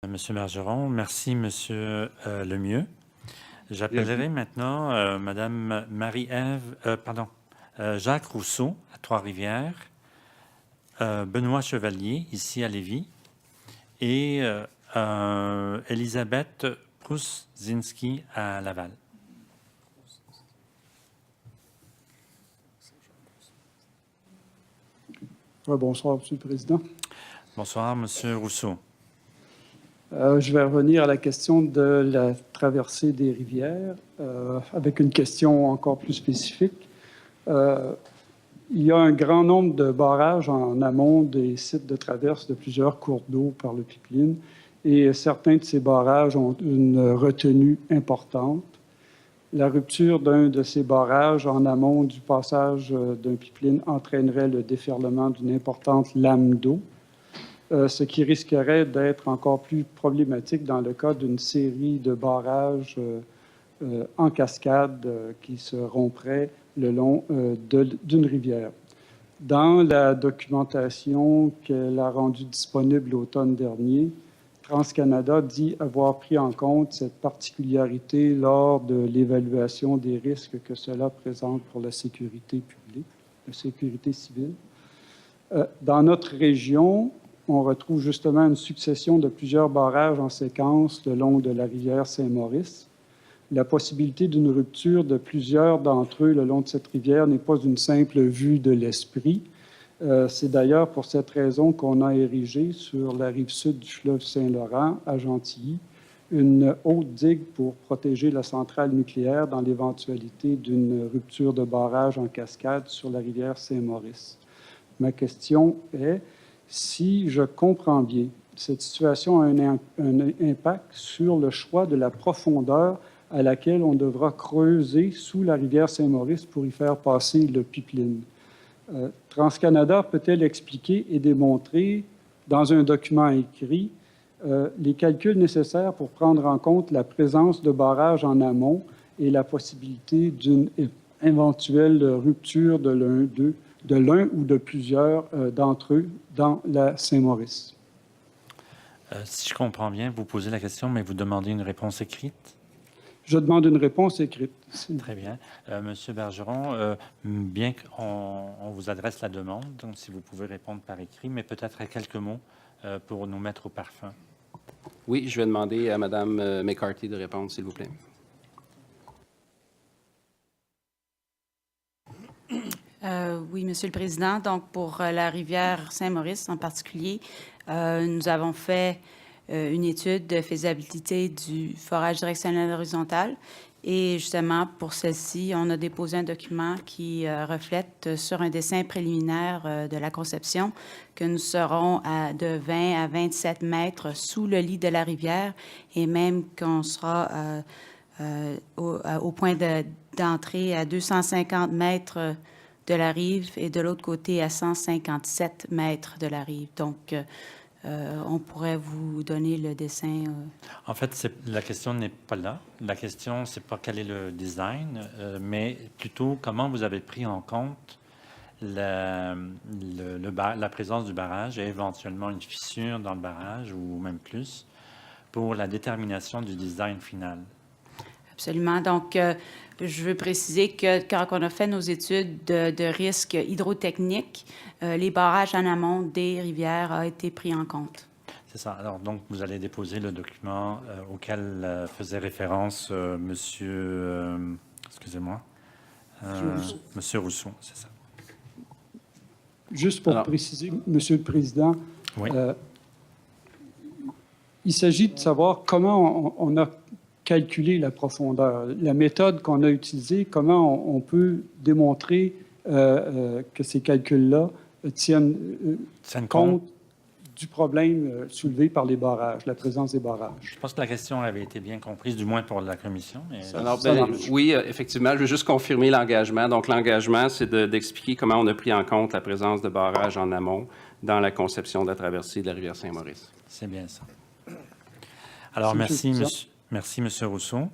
Monsieur Bergeron. Merci, Monsieur Lemieux. J'appellerai maintenant Madame Jacques Rousseau à Trois-Rivières, Benoît Chevalier ici à Lévis et Elisabeth Pruszinski à Laval. Bonsoir, Monsieur le Président. Bonsoir, Monsieur Rousseau. Je vais revenir à la question de la traversée des rivières avec une question encore plus spécifique. Il y a un grand nombre de barrages en amont des sites de traverse de plusieurs cours d'eau par le pipeline et certains de ces barrages ont une retenue importante. La rupture d'un de ces barrages en amont du passage d'un pipeline entraînerait le déferlement d'une importante lame d'eau, ce qui risquerait d'être encore plus problématique dans le cas d'une série de barrages en cascade qui se rompraient le long d'une rivière. Dans la documentation qu'elle a rendue disponible l'automne dernier, TransCanada dit avoir pris en compte cette particularité lors de l'évaluation des risques que cela présente pour la sécurité publique, la sécurité civile. Dans notre région, on retrouve justement une succession de plusieurs barrages en séquence le long de la rivière Saint-Maurice. La possibilité d'une rupture de plusieurs d'entre eux le long de cette rivière n'est pas une simple vue de l'esprit. C'est d'ailleurs pour cette raison qu'on a érigé sur la rive sud du fleuve Saint-Laurent, à Gentilly, une haute digue pour protéger la centrale nucléaire dans l'éventualité d'une rupture de barrage en cascade sur la rivière Saint-Maurice. Ma question est, si je comprends bien, cette situation a un impact sur le choix de la profondeur à laquelle on devra creuser sous la rivière Saint-Maurice pour y faire passer le pipeline. TransCanada peut-elle expliquer et démontrer dans un document écrit les calculs nécessaires pour prendre en compte la présence de barrages en amont et la possibilité d'une éventuelle rupture de l'un ou de plusieurs d'entre eux dans la Saint-Maurice? Si je comprends bien, vous posez la question, mais vous demandez une réponse écrite? Je demande une réponse écrite. Très bien. Monsieur Bergeron, bien qu'on vous adresse la demande, donc si vous pouvez répondre par écrit, mais peut-être à quelques mots pour nous mettre au parfum. Oui, je vais demander à Mme McCarthy de répondre, s'il vous plaît. Oui, Monsieur le Président. Donc, pour la rivière Saint-Maurice en particulier, nous avons fait une étude de faisabilité du forage directionnel horizontal. Et justement, pour celle-ci, on a déposé un document qui reflète sur un dessin préliminaire de la conception que nous serons de 20 à 27 mètres sous le lit de la rivière et même qu'on sera au point d'entrée à 250 mètres de la rive et de l'autre côté à 157 mètres de la rive. Donc, on pourrait vous donner le dessin. En fait, la question n'est pas là. La question, c'est pas quel est le design, mais plutôt comment vous avez pris en compte la présence du barrage et éventuellement une fissure dans le barrage ou même plus pour la détermination du design final. Absolument. Donc, je veux préciser que quand on a fait nos études de risque hydrotechnique, les barrages en amont des rivières ont été pris en compte. C'est ça. Alors, donc, vous allez déposer le document auquel faisait référence Monsieur... excusez-moi. Monsieur Rousseau, c'est ça. Juste pour préciser, Monsieur le Président, oui. Il s'agit de savoir comment on a calculer la profondeur. La méthode qu'on a utilisée, comment on peut démontrer que ces calculs-là tiennent compte du problème soulevé par les barrages, la présence des barrages. Je pense que la question avait été bien comprise, du moins pour la Commission. Alors, oui, effectivement, je veux juste confirmer l'engagement. Donc, l'engagement, c'est d'expliquer comment on a pris en compte la présence de barrages en amont dans la conception de la traversée de la rivière Saint-Maurice. C'est bien ça. Alors, merci, monsieur. Merci, M. Rousseau.